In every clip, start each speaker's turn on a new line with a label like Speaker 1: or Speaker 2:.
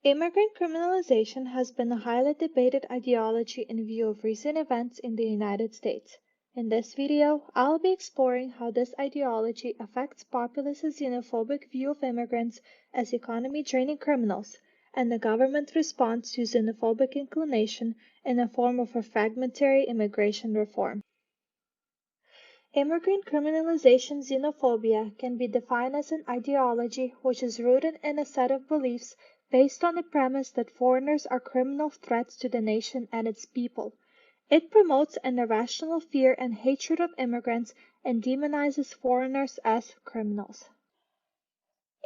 Speaker 1: Immigrant criminalization has been a highly debated ideology in view of recent events in the United States. In this video, I'll be exploring how this ideology affects populist xenophobic view of immigrants as economy-draining criminals, and the government's response to xenophobic inclination in the form of a fragmentary immigration reform. Immigrant criminalization xenophobia can be defined as an ideology which is rooted in a set of beliefs based on the premise that foreigners are criminal threats to the nation and its people. It promotes an irrational fear and hatred of immigrants and demonizes foreigners as criminals.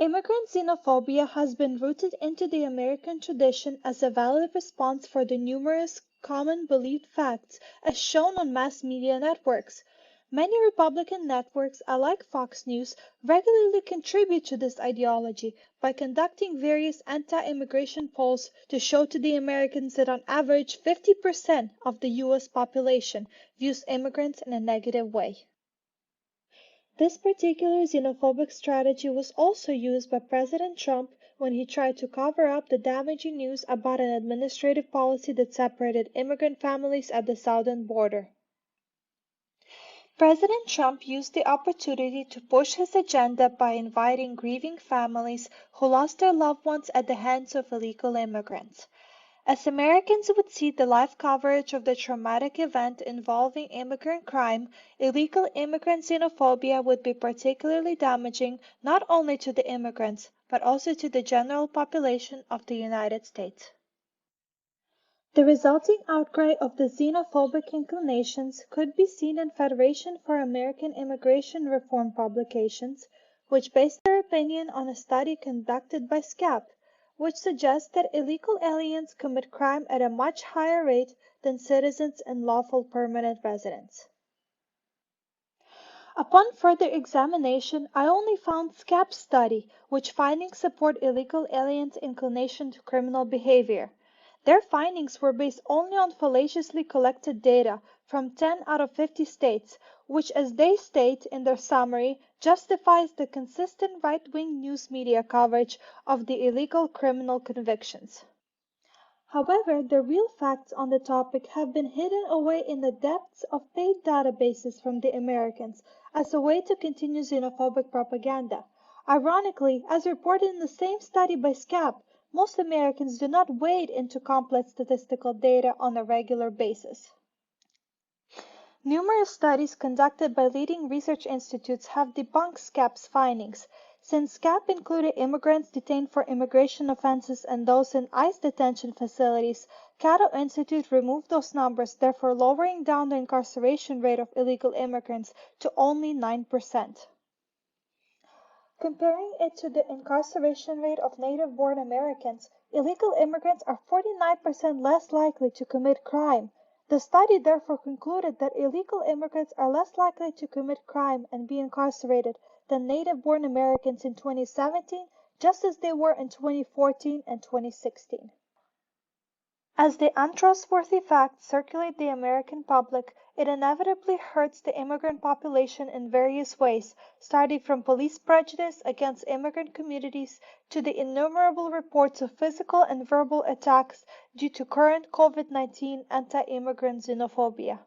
Speaker 1: Immigrant xenophobia has been rooted into the American tradition as a valid response for the numerous common believed facts as shown on mass media networks. Many Republican networks, alike Fox News, regularly contribute to this ideology by conducting various anti-immigration polls to show to the Americans that on average 50% of the U.S. population views immigrants in a negative way. This particular xenophobic strategy was also used by President Trump when he tried to cover up the damaging news about an administrative policy that separated immigrant families at the southern border. President Trump used the opportunity to push his agenda by inviting grieving families who lost their loved ones at the hands of illegal immigrants. As Americans would see the live coverage of the traumatic event involving immigrant crime, illegal immigrant xenophobia would be particularly damaging not only to the immigrants, but also to the general population of the United States. The resulting outcry of the xenophobic inclinations could be seen in Federation for American Immigration Reform publications, which based their opinion on a study conducted by SCAP, which suggests that illegal aliens commit crime at a much higher rate than citizens and lawful permanent residents. Upon further examination, I only found SCAP's study, which findings support illegal aliens' inclination to criminal behavior. Their findings were based only on fallaciously collected data from 10 out of 50 states, which, as they state in their summary, justifies the consistent right-wing news media coverage of the illegal criminal convictions. However, the real facts on the topic have been hidden away in the depths of paid databases from the Americans as a way to continue xenophobic propaganda. Ironically, as reported in the same study by SCAP, most Americans do not wade into complex statistical data on a regular basis. Numerous studies conducted by leading research institutes have debunked SCAP's findings. Since SCAP included immigrants detained for immigration offenses and those in ICE detention facilities, Cato Institute removed those numbers, therefore lowering down the incarceration rate of illegal immigrants to only 9%. Comparing it to the incarceration rate of native-born Americans, illegal immigrants are 49% less likely to commit crime. The study therefore concluded that illegal immigrants are less likely to commit crime and be incarcerated than native-born Americans in 2017, just as they were in 2014 and 2016. As the untrustworthy facts circulate the American public, it inevitably hurts the immigrant population in various ways, starting from police prejudice against immigrant communities to the innumerable reports of physical and verbal attacks due to current COVID-19 anti-immigrant xenophobia.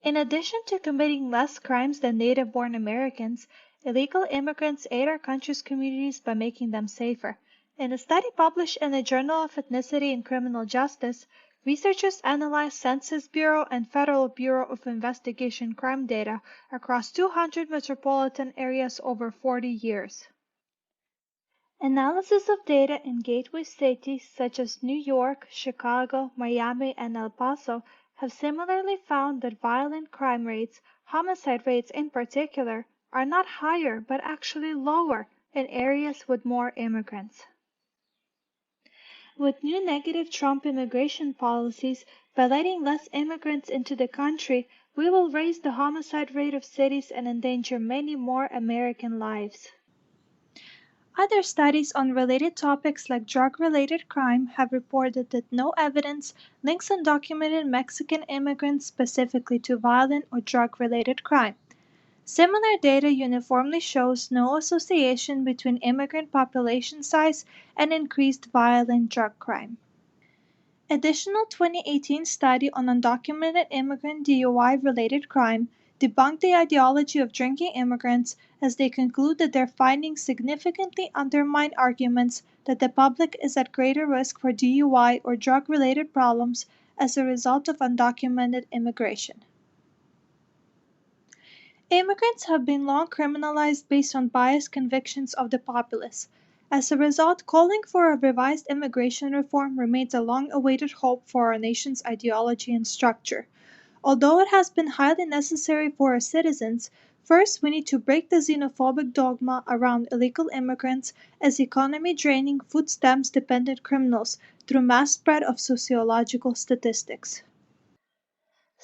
Speaker 1: In addition to committing less crimes than native-born Americans, illegal immigrants aid our country's communities by making them safer. In a study published in the Journal of Ethnicity and Criminal Justice, researchers analyzed Census Bureau and Federal Bureau of Investigation crime data across 200 metropolitan areas over 40 years. Analysis of data in gateway cities such as New York, Chicago, Miami, and El Paso have similarly found that violent crime rates, homicide rates in particular, are not higher but actually lower in areas with more immigrants. With new negative Trump immigration policies, by letting less immigrants into the country, we will raise the homicide rate of cities and endanger many more American lives. Other studies on related topics like drug-related crime have reported that no evidence links undocumented Mexican immigrants specifically to violent or drug-related crime. Similar data uniformly shows no association between immigrant population size and increased violent drug crime. Additional 2018 study on undocumented immigrant DUI-related crime debunked the ideology of drinking immigrants as they conclude that their findings significantly undermine arguments that the public is at greater risk for DUI or drug-related problems as a result of undocumented immigration. Immigrants have been long criminalized based on biased convictions of the populace. As a result, calling for a revised immigration reform remains a long-awaited hope for our nation's ideology and structure. Although it has been highly necessary for our citizens, first we need to break the xenophobic dogma around illegal immigrants as economy-draining, food stamps-dependent criminals through mass spread of sociological statistics.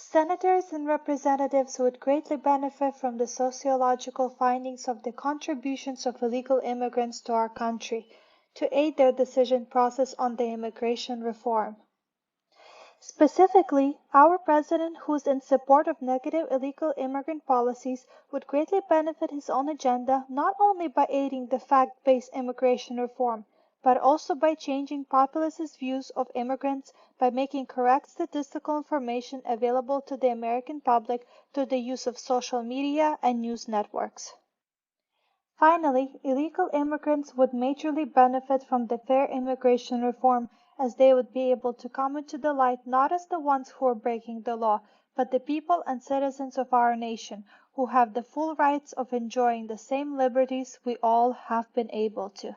Speaker 1: Senators and representatives would greatly benefit from the sociological findings of the contributions of illegal immigrants to our country to aid their decision process on the immigration reform. Specifically, our president, who is in support of negative illegal immigrant policies, would greatly benefit his own agenda not only by aiding the fact-based immigration reform, but also by changing populist views of immigrants by making correct statistical information available to the American public through the use of social media and news networks. Finally, illegal immigrants would majorly benefit from the fair immigration reform as they would be able to come into the light not as the ones who are breaking the law, but the people and citizens of our nation who have the full rights of enjoying the same liberties we all have been able to.